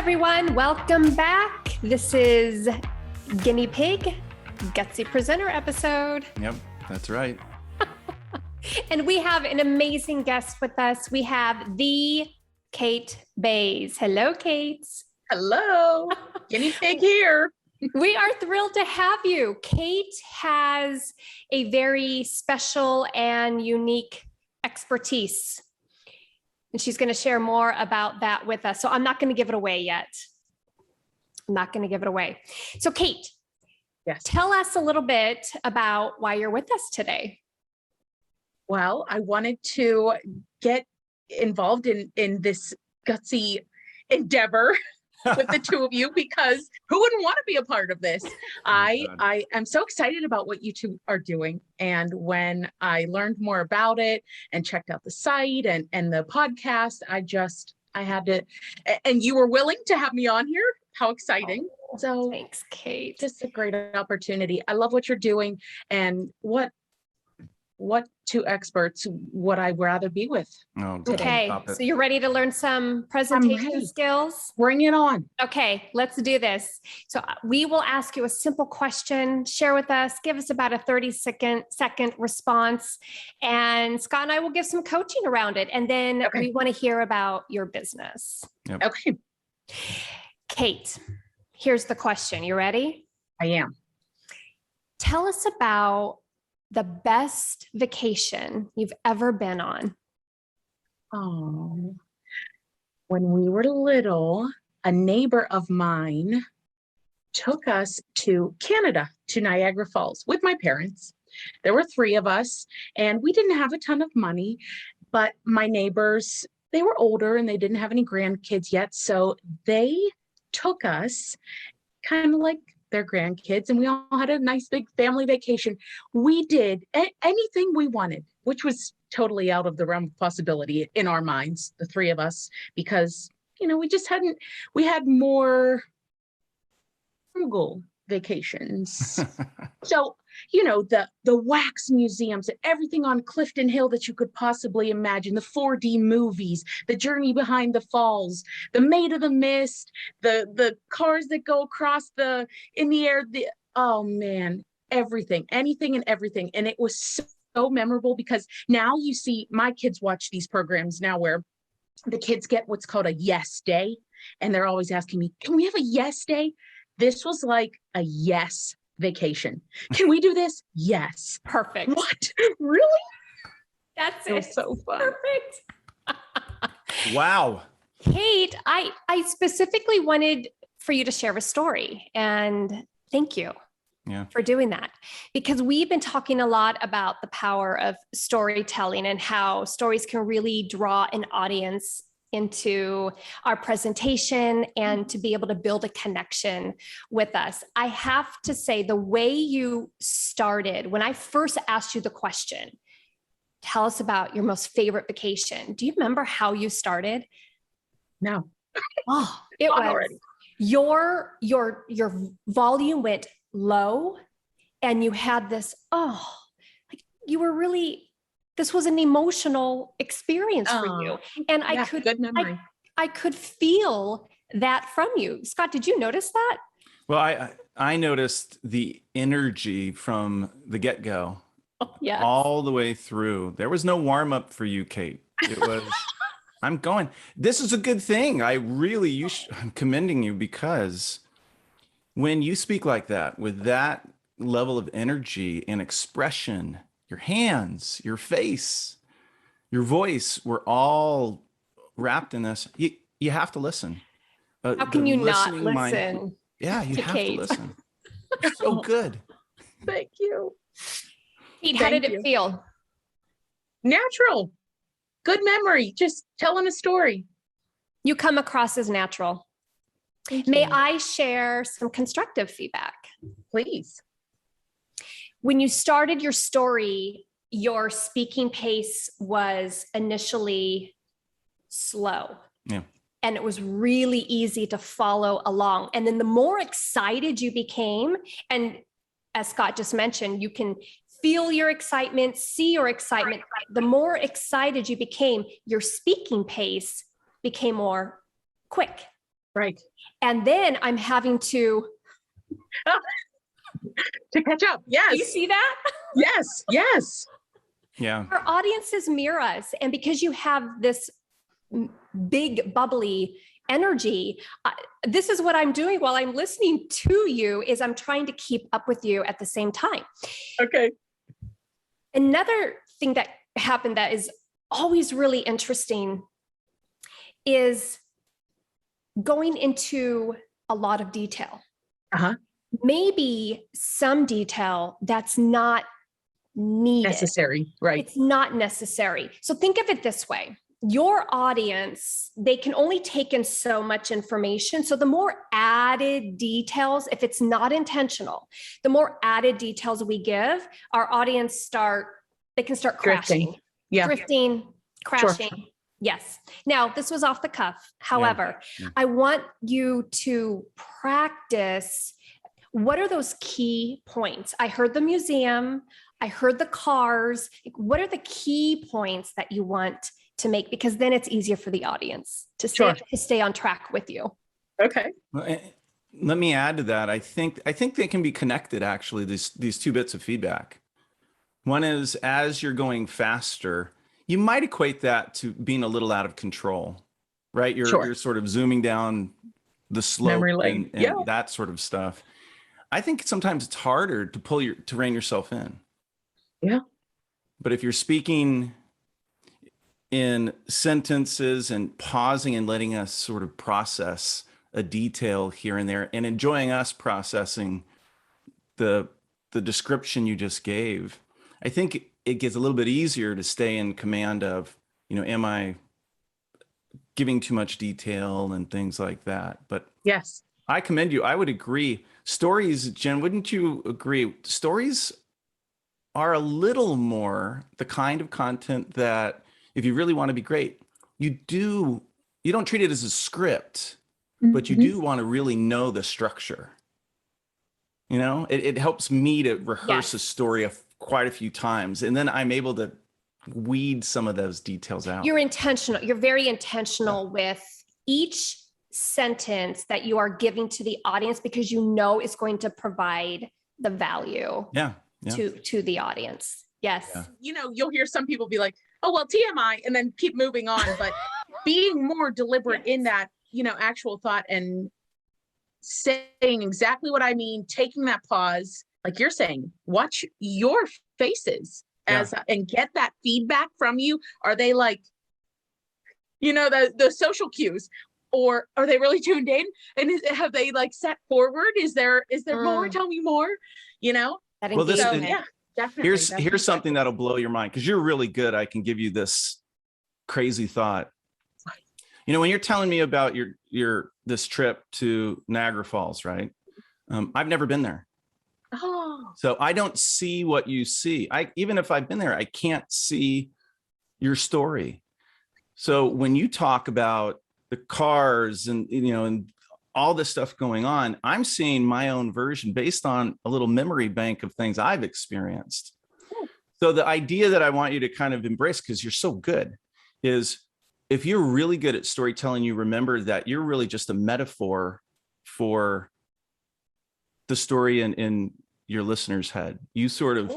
everyone, welcome back. This is Guinea Pig, Gutsy Presenter episode. Yep, that's right. And we have an amazing guest with us. We have the Kate Bays. Hello, Kate. Hello, Guinea Pig here. We are thrilled to have you. Kate has a very special and unique expertise, and she's going to share more about that with us. So I'm not going to give it away yet. I'm not going to give it away. So Kate, Yes. Tell us a little bit about why you're with us today. Well, I wanted to get involved in this gutsy endeavor with the two of you, because who wouldn't want to be a part of this? I am so excited about what you two are doing. And when I learned more about it and checked out the site and the podcast, I had to, and you were willing to have me on here. How exciting. So Thanks, Kate. just a great opportunity. I love what you're doing, and what two experts would I rather be with? Oh, Okay, stop it. so you're ready to learn some presentation ready. skills? Bring it on. Okay, let's do this. So we will ask you a simple question, share with us, give us about a 30-second response, and Scott and I will give some coaching around it. And then Okay. we want to hear about your business. Okay, Kate, here's the question. You ready? I am. Tell us about the best vacation you've ever been on. Oh, when we were little, a neighbor of mine took us to Canada, to Niagara Falls with my parents. There were three of us, and we didn't have a ton of money, but my neighbors, they were older and they didn't have any grandkids yet. So they took us kind of like their grandkids, and we all had a nice big family vacation. We did anything we wanted, which was totally out of the realm of possibility in our minds, the three of us, because, we had more frugal vacations. So, the wax museums and everything on Clifton Hill that you could possibly imagine, the 4D movies, the journey behind the falls, the Maid of the Mist, the cars that go across in the air, oh man, everything, anything and everything. And it was so memorable, because now you see my kids watch these programs now where the kids get what's called a yes day. And they're always asking me, can we have a yes day? This was like a yes vacation. Can we do this? Yes. Perfect. What? Really? That's It was so fun. Perfect. Wow. Kate, I specifically wanted for you to share a story, and thank you for doing that, because we've been talking a lot about the power of storytelling and how stories can really draw an audience into our presentation and to be able to build a connection with us. I have to say, the way you started, when I first asked you the question, tell us about your most favorite vacation. Do you remember how you started? No. Oh, it Gone was already. your volume went low, and you had this, like you were really, this was an emotional experience for you. And Good memory. I could feel that from you. Scott, did you notice that? Well, I noticed the energy from the get-go Yeah. all the way through. There was no warm-up for you, Kate. It was, I'm going. This is a good thing. I'm commending you, because when you speak like that, with that level of energy and expression, your hands, your face, your voice, we're all wrapped in this. You have to listen. How can you not listen? You have Kate? to listen. It's so good. Thank you. Kate, how Thank did it you. feel? Natural. Good memory. Just telling a story. You come across as natural. Thank May you. I share some constructive feedback? Please. When you started your story, your speaking pace was initially slow. Yeah. And it was really easy to follow along. And then the more excited you became, and as Scott just mentioned, you can feel your excitement, see your excitement. The more excited you became, your speaking pace became more quick Right. And then I'm having to catch up. Yes. Do you see that? Yes. Yes. Yeah. Our audiences mirror us. And because you have this big, bubbly energy, this is what I'm doing while I'm listening to you, is I'm trying to keep up with you at the same time. Okay. Another thing that happened that is always really interesting is going into a lot of detail. Maybe some detail that's not needed. Necessary, right? It's not necessary. So think of it this way. Your audience, they can only take in so much information. So the more added details, if it's not intentional, the more added details we give, our audience they can start crashing. Drifting, crashing. Sure. Yes. Now, this was off the cuff. However, I want you to practice. What are those key points? I heard the museum. I heard the cars. What are the key points that you want to make? Because then it's easier for the audience to stay on track with you. Okay. Well, let me add to that. I think they can be connected, actually, these two bits of feedback. One is, as you're going faster, you might equate that to being a little out of control, right? You're sort of zooming down the slope and that sort of stuff. I think sometimes it's harder to rein yourself in. Yeah. But if you're speaking in sentences and pausing and letting us sort of process a detail here and there and enjoying us processing the description you just gave, I think it gets a little bit easier to stay in command of, am I giving too much detail and things like that? But yes, I commend you. I would agree. Stories, Jen, wouldn't you agree? Stories are a little more the kind of content that, if you really want to be great, you don't treat it as a script, but you do want to really know the structure. It helps me to rehearse a story quite a few times, and then I'm able to weed some of those details out. You're intentional. You're very intentional with each sentence that you are giving to the audience, because it's going to provide the value to the audience. Yes. Yeah. You'll hear some people be like, oh, well, TMI, and then keep moving on. But being more deliberate in that, actual thought and saying exactly what I mean, taking that pause, like you're saying, watch your faces and get that feedback from you. Are they like, the social cues, or are they really tuned in? And have they like set forward? Is there more? Tell me more, Well, definitely. Here's something that'll blow your mind, because you're really good. I can give you this crazy thought. When you're telling me about this trip to Niagara Falls, right? I've never been there. Oh. So I don't see what you see. Even if I've been there, I can't see your story. So when you talk about the cars and and all this stuff going on, I'm seeing my own version based on a little memory bank of things I've experienced. So the idea that I want you to kind of embrace, because you're so good, is if you're really good at storytelling, you remember that you're really just a metaphor for the story in your listener's head. You sort of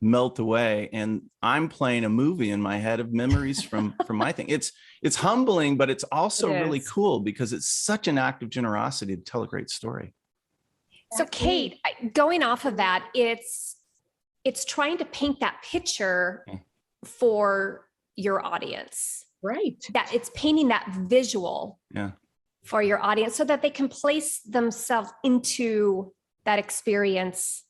melt away, and I'm playing a movie in my head of memories from my thing. It's humbling, but it's also really cool, because it's such an act of generosity to tell a great story. So Kate, going off of that, it's trying to paint that picture for your audience. Right. That it's painting that visual for your audience so that they can place themselves into that experience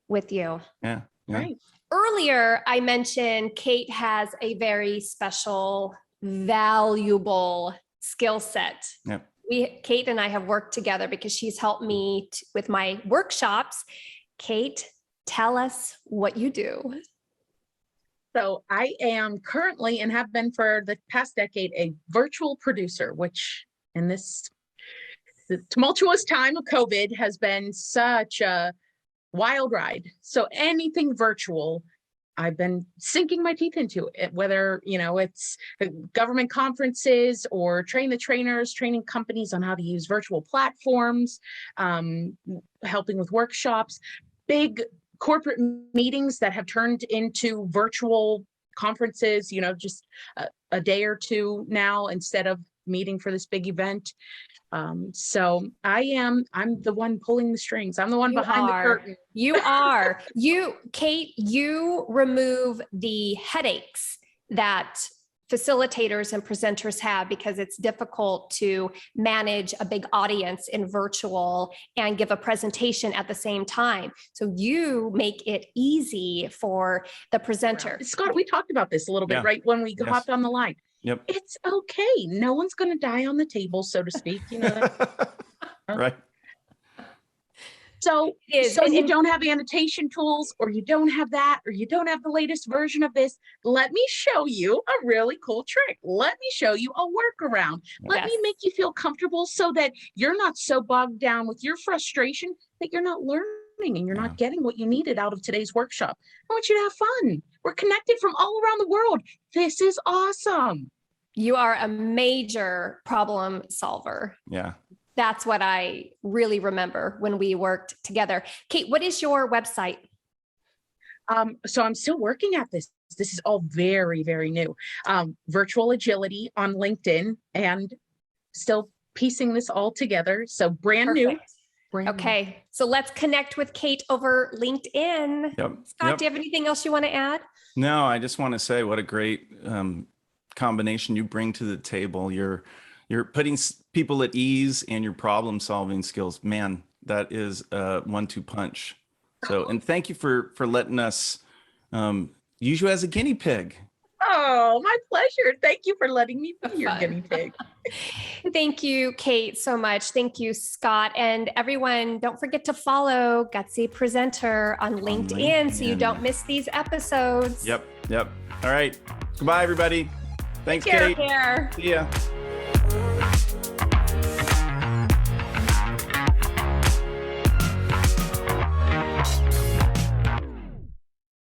with you. Yeah. Right. Earlier, I mentioned Kate has a very special, valuable skill set. Yep. Kate and I have worked together because she's helped me with my workshops. Kate, tell us what you do. So I am currently, and have been for the past decade, a virtual producer, which in the tumultuous time of COVID has been such a wild ride. So anything virtual I've been sinking my teeth into it, whether, it's government conferences or train the trainers, training companies on how to use virtual platforms, helping with workshops, big corporate meetings that have turned into virtual conferences, just a day or two now instead of meeting for this big event. So I'm the one pulling the strings. I'm the one behind the curtain. Kate, you remove the headaches that facilitators and presenters have because it's difficult to manage a big audience in virtual and give a presentation at the same time. So you make it easy for the presenter. Scott, we talked about this a little bit, right? When we hopped on the line. Yep. It's okay. No one's going to die on the table, so to speak. Right. So you don't have annotation tools, or you don't have that, or you don't have the latest version of this. Let me show you a really cool trick. Let me show you a workaround. Let me make you feel comfortable so that you're not so bogged down with your frustration that you're not learning and you're not getting what you needed out of today's workshop. I want you to have fun. We're connected from all around the world. This is awesome. You are a major problem solver. Yeah. That's what I really remember when we worked together. Kate, what is your website? So I'm still working at this. This is all very, very new. Virtual Agility on LinkedIn, and still piecing this all together. So brand new. Okay. So let's connect with Kate over LinkedIn. Yep. Scott, do you have anything else you want to add? No, I just want to say what a great combination you bring to the table. You're putting people at ease, and your problem solving skills. Man, that is a 1-2 punch. So, and thank you for letting us use you as a guinea pig. Oh, my pleasure. Thank you for letting me be your guinea pig. Thank you, Kate, so much. Thank you, Scott. And everyone, don't forget to follow Gutsy Presenter on LinkedIn so you don't miss these episodes. Yep. All right. Goodbye, everybody. Thanks, Kate. Take care. See ya.